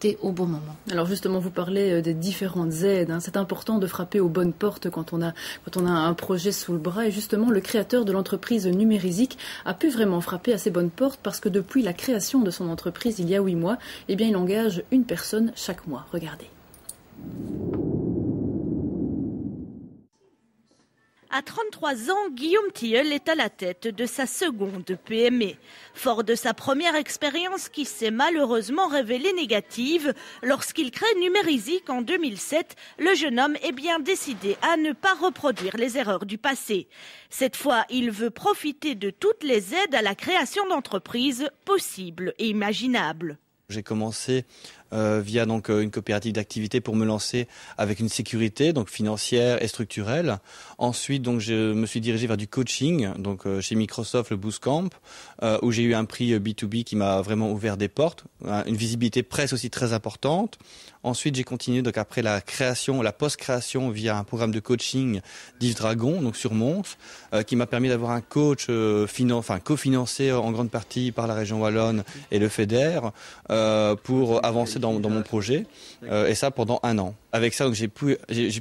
affecté au bon moment. Alors justement, vous parlez des différentes aides. C'est important de frapper aux bonnes portes quand on a un projet sous le bras. Et justement, le créateur de l'entreprise Numérisic a pu vraiment frapper à ces bonnes portes parce que depuis la création de son entreprise il y a 8 mois, il engage une personne chaque mois. Regardez. À 33 ans, Guillaume Tilleul est à la tête de sa seconde PME. Fort de sa première expérience qui s'est malheureusement révélée négative, lorsqu'il crée Numérisic en 2007, le jeune homme est bien décidé à ne pas reproduire les erreurs du passé. Cette fois, il veut profiter de toutes les aides à la création d'entreprises possibles et imaginables. J'ai commencé via une coopérative d'activité pour me lancer avec une sécurité financière et structurelle. Ensuite je me suis dirigé vers du coaching chez Microsoft le Bootcamp où j'ai eu un prix B2B qui m'a vraiment ouvert des portes, une visibilité presse aussi très importante. Ensuite j'ai continué après la création, la post-création via un programme de coaching d'Yves Dragon sur Mons qui m'a permis d'avoir un coach cofinancé en grande partie par la région wallonne et le FEDER pour avancer dans mon projet et ça pendant 1 an. Avec ça j'ai pu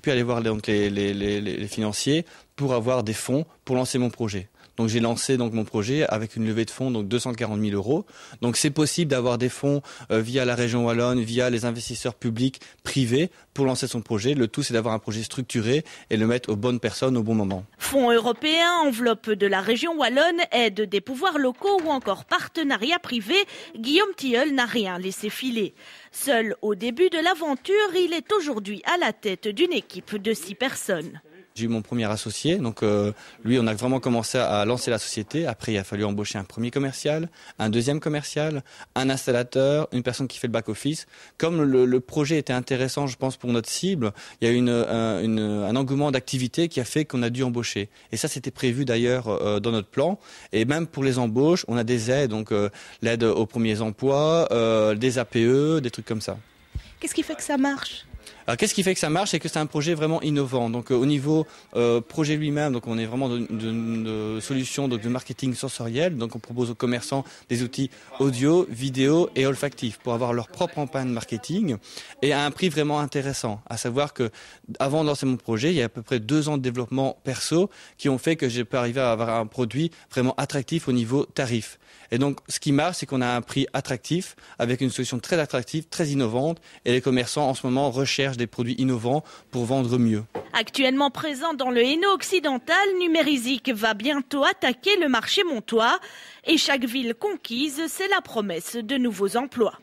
aller voir les financiers pour avoir des fonds pour lancer mon projet. Donc j'ai lancé mon projet avec une levée de fonds 240 000 €. Donc c'est possible d'avoir des fonds via la région wallonne, via les investisseurs publics, privés pour lancer son projet. Le tout c'est d'avoir un projet structuré et le mettre aux bonnes personnes au bon moment. Fonds européens, enveloppe de la région wallonne, aide des pouvoirs locaux ou encore partenariat privé, Guillaume Tilleul n'a rien laissé filer. Seul au début de l'aventure, il est aujourd'hui à la tête d'une équipe de 6 personnes. J'ai eu mon premier associé, lui on a vraiment commencé à lancer la société. Après il a fallu embaucher un premier commercial, un deuxième commercial, un installateur, une personne qui fait le back-office. Comme le projet était intéressant je pense pour notre cible, il y a eu un engouement d'activité qui a fait qu'on a dû embaucher. Et ça c'était prévu d'ailleurs dans notre plan. Et même pour les embauches, on a des aides, l'aide aux premiers emplois, des APE, des trucs comme ça. Qu'est-ce qui fait que ça marche ? Alors qu'est-ce qui fait que ça marche? C'est que c'est un projet vraiment innovant. Au niveau projet lui-même, on est vraiment de solutions de marketing sensoriel. On propose aux commerçants des outils audio, vidéo et olfactifs pour avoir leur propre campagne marketing et à un prix vraiment intéressant. À savoir que avant de lancer mon projet, il y a à peu près 2 ans de développement perso qui ont fait que j'ai pu arriver à avoir un produit vraiment attractif au niveau tarif. Et donc, ce qui marche, c'est qu'on a un prix attractif, avec une solution très attractive, très innovante, et les commerçants, en ce moment, recherchent des produits innovants pour vendre mieux. Actuellement présent dans le Hainaut occidental, Numérisic va bientôt attaquer le marché montois. Et chaque ville conquise, c'est la promesse de nouveaux emplois.